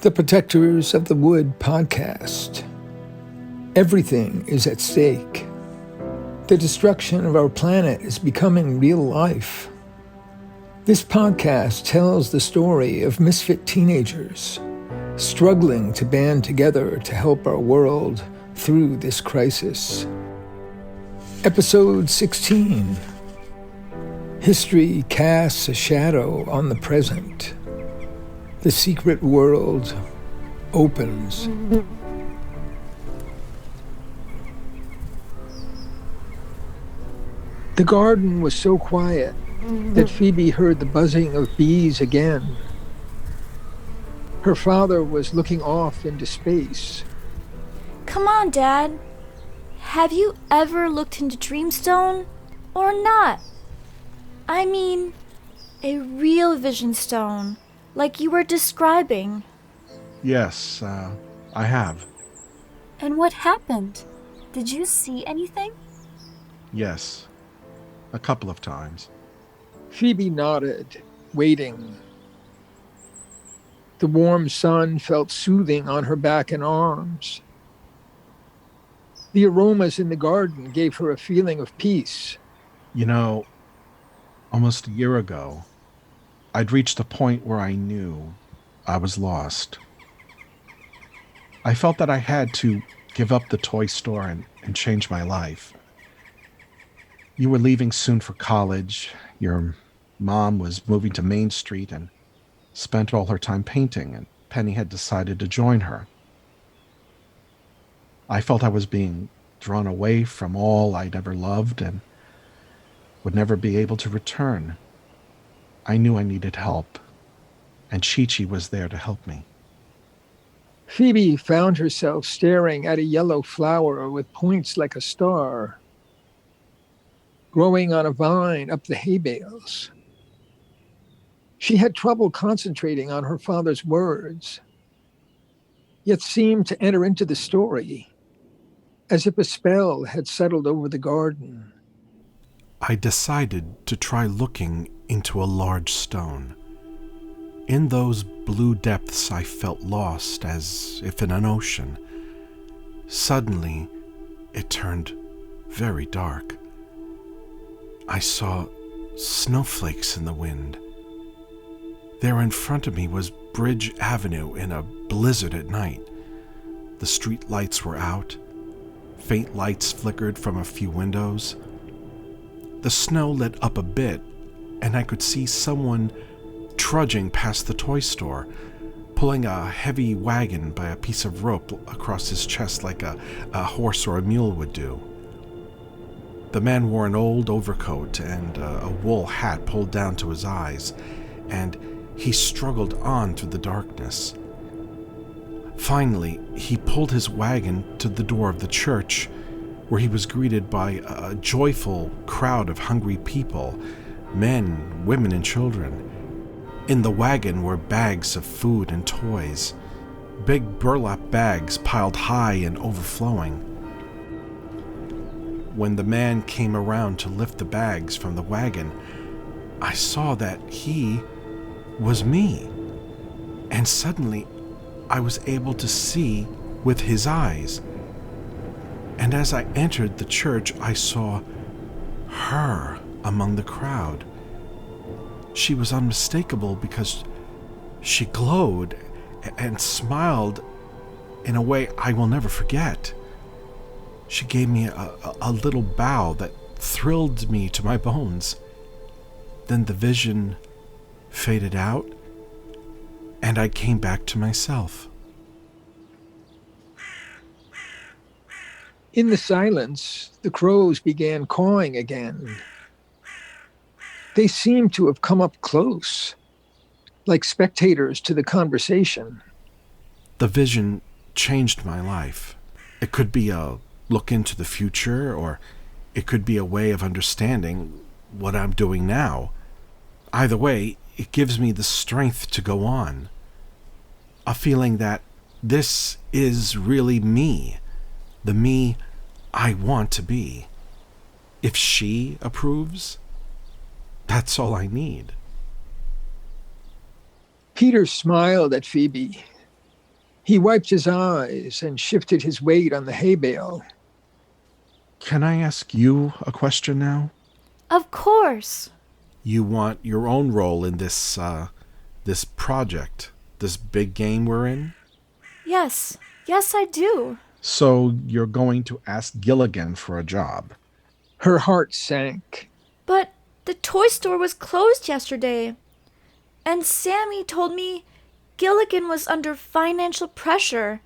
The Protectors of the Wood podcast. Everything is at stake. The destruction of our planet is becoming real life. This podcast tells the story of misfit teenagers struggling to band together to help our world through this crisis. Episode 16. History casts a shadow on the present. The secret world opens. The garden was so quiet that Phoebe heard the buzzing of bees again. Her father was looking off into space. Come on, Dad. Have you ever looked into Dreamstone? Or not? I mean, a real vision stone. Like you were describing. Yes, I have. And what happened? Did you see anything? Yes, a couple of times. Phoebe nodded, waiting. The warm sun felt soothing on her back and arms. The aromas in the garden gave her a feeling of peace. You know, almost a year ago, I'd reached a point where I knew I was lost. I felt that I had to give up the toy store and change my life. You were leaving soon for college. Your mom was moving to Main Street and spent all her time painting, and Penny had decided to join her. I felt I was being drawn away from all I'd ever loved and would never be able to return. I knew I needed help, and Chi-Chi was there to help me. Phoebe found herself staring at a yellow flower with points like a star, growing on a vine up the hay bales. She had trouble concentrating on her father's words, yet seemed to enter into the story, as if a spell had settled over the garden. I decided to try looking into a large stone. In those blue depths I felt lost, as if in an ocean. Suddenly, it turned very dark. I saw snowflakes in the wind. There in front of me was Bridge Avenue in a blizzard at night. The street lights were out. Faint lights flickered from a few windows. The snow lit up a bit, and I could see someone trudging past the toy store, pulling a heavy wagon by a piece of rope across his chest like a horse or a mule would do. The man wore an old overcoat and a wool hat pulled down to his eyes, and he struggled on through the darkness. Finally, he pulled his wagon to the door of the church, where he was greeted by a joyful crowd of hungry people, men, women, and children. In the wagon were bags of food and toys, big burlap bags piled high and overflowing. When the man came around to lift the bags from the wagon, I saw that he was me, and suddenly I was able to see with his eyes. And as I entered the church, I saw her among the crowd. She was unmistakable because she glowed and smiled in a way I will never forget. She gave me a little bow that thrilled me to my bones. Then the vision faded out, and I came back to myself. In the silence, the crows began cawing again. They seemed to have come up close, like spectators to the conversation. The vision changed my life. It could be a look into the future, or it could be a way of understanding what I'm doing now. Either way, it gives me the strength to go on. A feeling that this is really me, the me I want to be. If she approves, that's all I need. Peter smiled at Phoebe, He wiped his eyes and shifted his weight on the hay bale. Can I ask you a question now? Of course. You want your own role in this project, this big game we're in? Yes, I do. So you're going to ask Gilligan for a job? Her heart sank. But the toy store was closed yesterday. And Sammy told me Gilligan was under financial pressure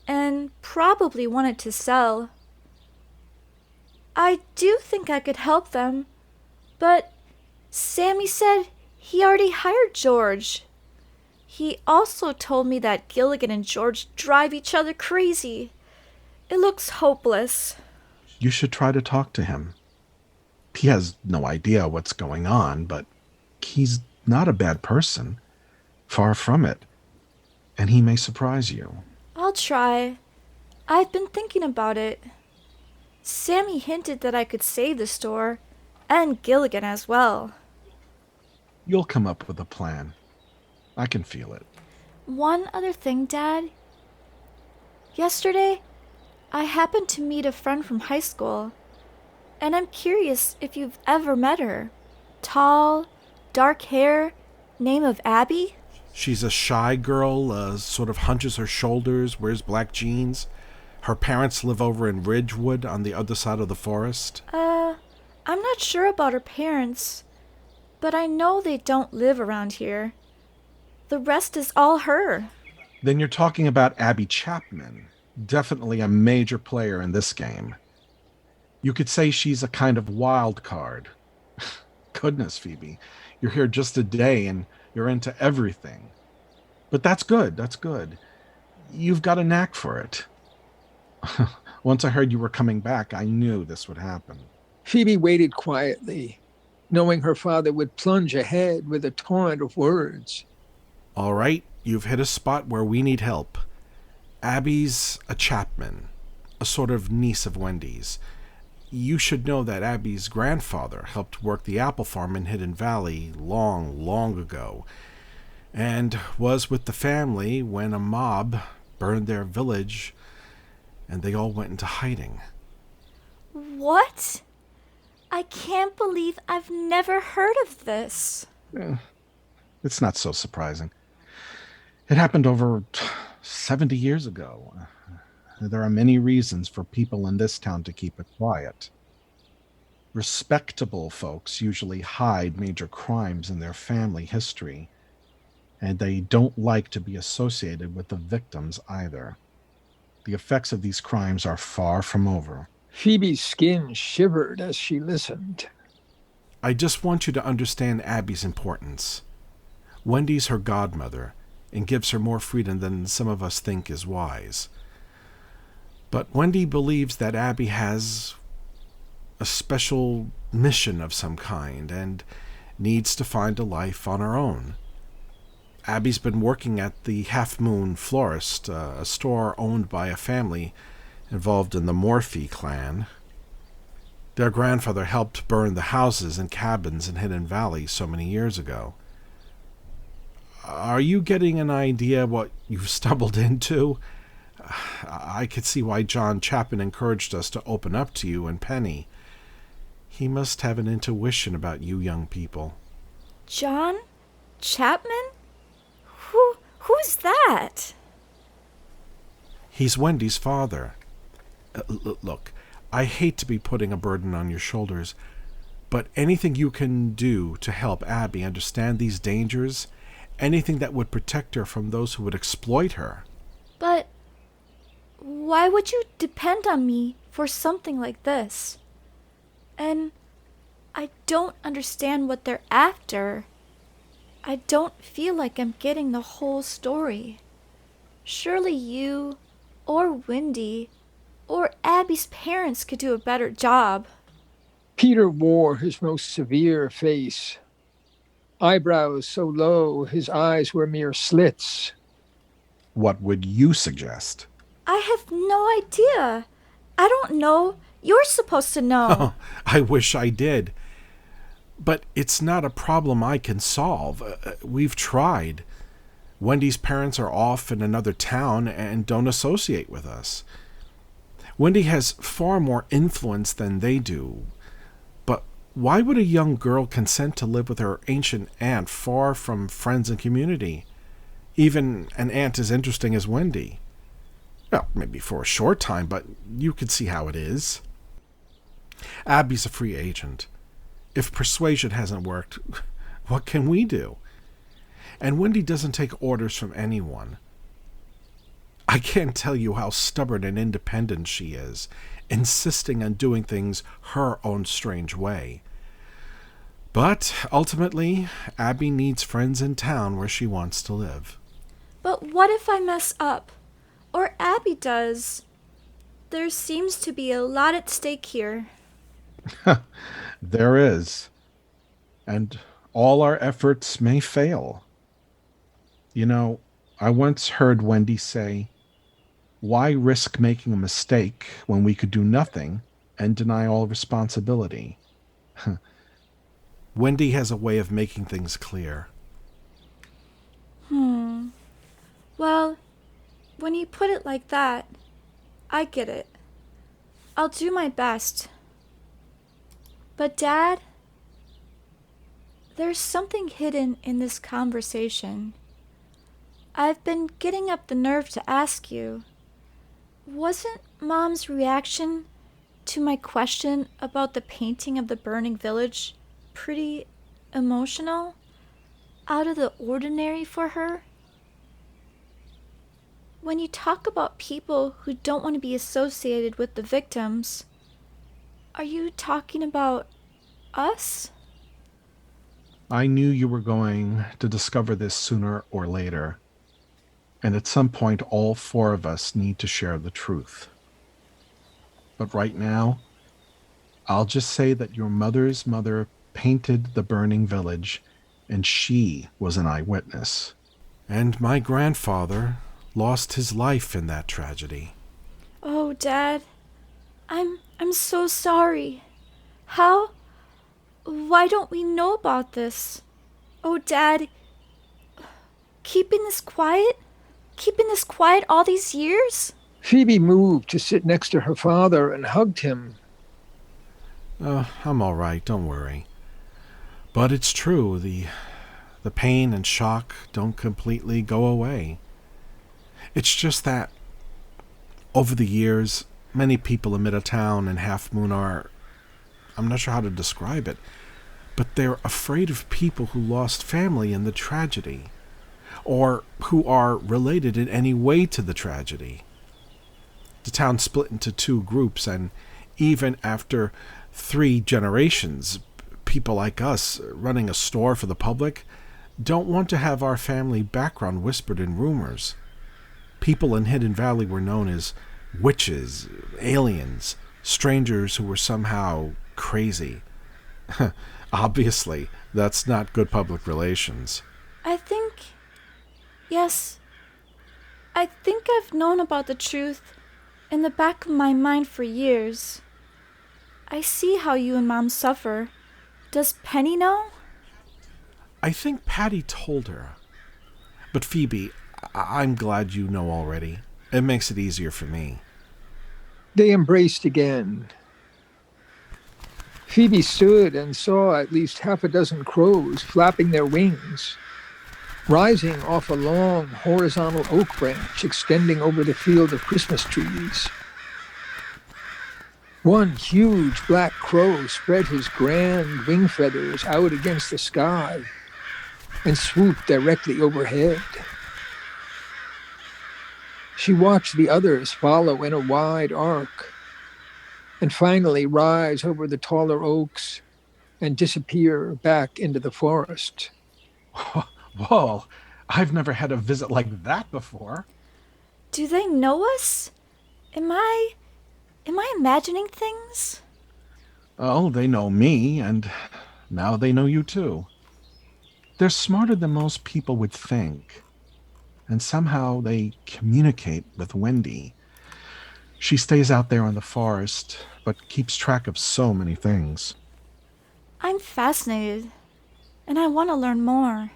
and probably wanted to sell. I do think I could help them, but Sammy said he already hired George. He also told me that Gilligan and George drive each other crazy. It looks hopeless. You should try to talk to him. He has no idea what's going on, but he's not a bad person. Far from it. And he may surprise you. I'll try. I've been thinking about it. Sammy hinted that I could save the store, and Gilligan as well. You'll come up with a plan. I can feel it. One other thing, Dad. Yesterday, I happened to meet a friend from high school, and I'm curious if you've ever met her. Tall, dark hair, name of Abby? She's a shy girl, sort of hunches her shoulders, wears black jeans. Her parents live over in Ridgewood on the other side of the forest. I'm not sure about her parents, but I know they don't live around here. The rest is all her. Then you're talking about Abby Chapman. Definitely a major player in this game. You could say she's a kind of wild card. Goodness, Phoebe. You're here just a day and you're into everything. But that's good. You've got a knack for it. Once I heard you were coming back, I knew this would happen. Phoebe waited quietly, knowing her father would plunge ahead with a torrent of words. All right, you've hit a spot where we need help. Abby's a Chapman, a sort of niece of Wendy's. You should know that Abby's grandfather helped work the apple farm in Hidden Valley long, long ago, and was with the family when a mob burned their village and they all went into hiding. What? I can't believe I've never heard of this. It's not so surprising. It happened over 70 years ago. There are many reasons for people in this town to keep it quiet. Respectable folks usually hide major crimes in their family history, and they don't like to be associated with the victims either. The effects of these crimes are far from over. Phoebe's skin shivered as she listened. I just want you to understand Abby's importance. Wendy's her godmother and gives her more freedom than some of us think is wise. But Wendy believes that Abby has a special mission of some kind and needs to find a life on her own. Abby's been working at the Half Moon Florist, a store owned by a family involved in the Morphy clan. Their grandfather helped burn the houses and cabins in Hidden Valley so many years ago. Are you getting an idea what you've stumbled into? I could see why John Chapman encouraged us to open up to you and Penny. He must have an intuition about you young people. John Chapman? Who's that? He's Wendy's father. Look, I hate to be putting a burden on your shoulders, but anything you can do to help Abby understand these dangers, anything that would protect her from those who would exploit her. But why would you depend on me for something like this? And I don't understand what they're after. I don't feel like I'm getting the whole story. Surely you, or Wendy, or Abby's parents could do a better job. Peter wore his most severe face. Eyebrows so low, his eyes were mere slits. What would you suggest? I have no idea. I don't know. You're supposed to know. Oh, I wish I did. But it's not a problem I can solve. We've tried. Wendy's parents are off in another town and don't associate with us. Wendy has far more influence than they do. But why would a young girl consent to live with her ancient aunt far from friends and community? Even an aunt as interesting as Wendy. Well, maybe for a short time, but you can see how it is. Abby's a free agent. If persuasion hasn't worked, what can we do? And Wendy doesn't take orders from anyone. I can't tell you how stubborn and independent she is, insisting on doing things her own strange way. But ultimately, Abby needs friends in town where she wants to live. But what if I mess up? Or Abby does? There seems to be a lot at stake here. There is. And all our efforts may fail. You know, I once heard Wendy say, "Why risk making a mistake when we could do nothing and deny all responsibility?" Wendy has a way of making things clear. Well, when you put it like that, I get it. I'll do my best. But Dad, there's something hidden in this conversation. I've been getting up the nerve to ask you. Wasn't Mom's reaction to my question about the painting of the burning village pretty emotional? Out of the ordinary for her? When you talk about people who don't want to be associated with the victims, are you talking about us? I knew you were going to discover this sooner or later. And at some point, all four of us need to share the truth. But right now, I'll just say that your mother's mother painted the burning village, and she was an eyewitness. And my grandfather lost his life in that tragedy. Oh, Dad, I'm so sorry. How? Why don't we know about this? Oh, Dad, keeping this quiet all these years? Phoebe moved to sit next to her father and hugged him. I'm all right, don't worry. But it's true, the pain and shock don't completely go away. It's just that, over the years, many people in Middletown and Half Moon I'm not sure how to describe it, but they're afraid of people who lost family in the tragedy, or who are related in any way to the tragedy. The town split into two groups, and even after 3 generations, people like us running a store for the public don't want to have our family background whispered in rumors. People in Hidden Valley were known as witches, aliens, strangers who were somehow crazy. Obviously, that's not good public relations. I think I've known about the truth in the back of my mind for years. I see how you and Mom suffer. Does Penny know? I think Patty told her. But Phoebe, I'm glad you know already. It makes it easier for me. They embraced again. Phoebe stood and saw at least half a dozen crows flapping their wings, rising off a long horizontal oak branch extending over the field of Christmas trees. One huge black crow spread his grand wing feathers out against the sky and swooped directly overhead. She watched the others follow in a wide arc and finally rise over the taller oaks and disappear back into the forest. Whoa, I've never had a visit like that before. Do they know us? Am I imagining things? Oh, they know me, and now they know you too. They're smarter than most people would think. And somehow they communicate with Wendy. She stays out there in the forest, but keeps track of so many things. I'm fascinated, and I want to learn more.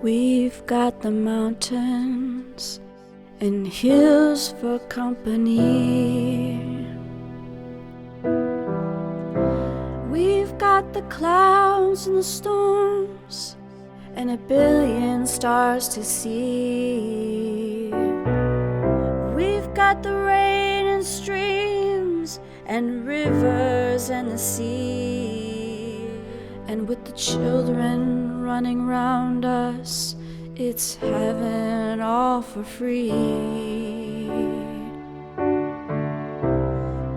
We've got the mountains and hills for company. We've got the clouds and the storms and a billion stars to see. We've got the rain and streams and rivers and the sea. And with the children running round us, it's heaven all for free.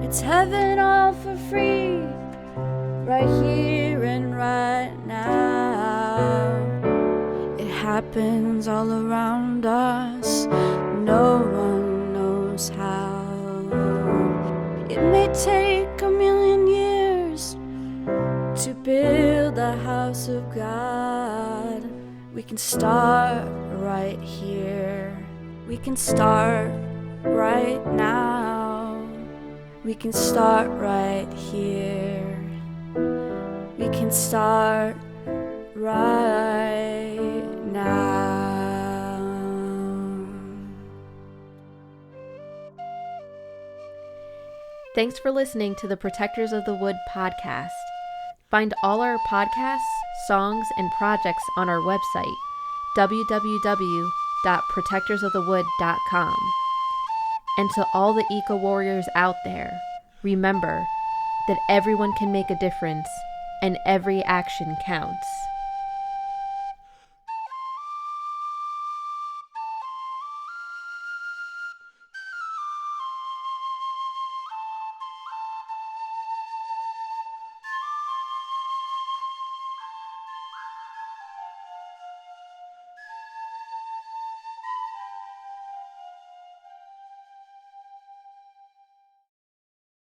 It's heaven all for free, right here and right now. It happens all around us, no one knows how. It may take a million years to build the house of God. We can start right here. We can start right now. We can start right here. We can start right now. Thanks for listening to the Protectors of the Wood podcast. Find all our podcasts, songs, and projects on our website, www.protectorsofthewood.com. And to all the eco-warriors out there, remember that everyone can make a difference and every action counts.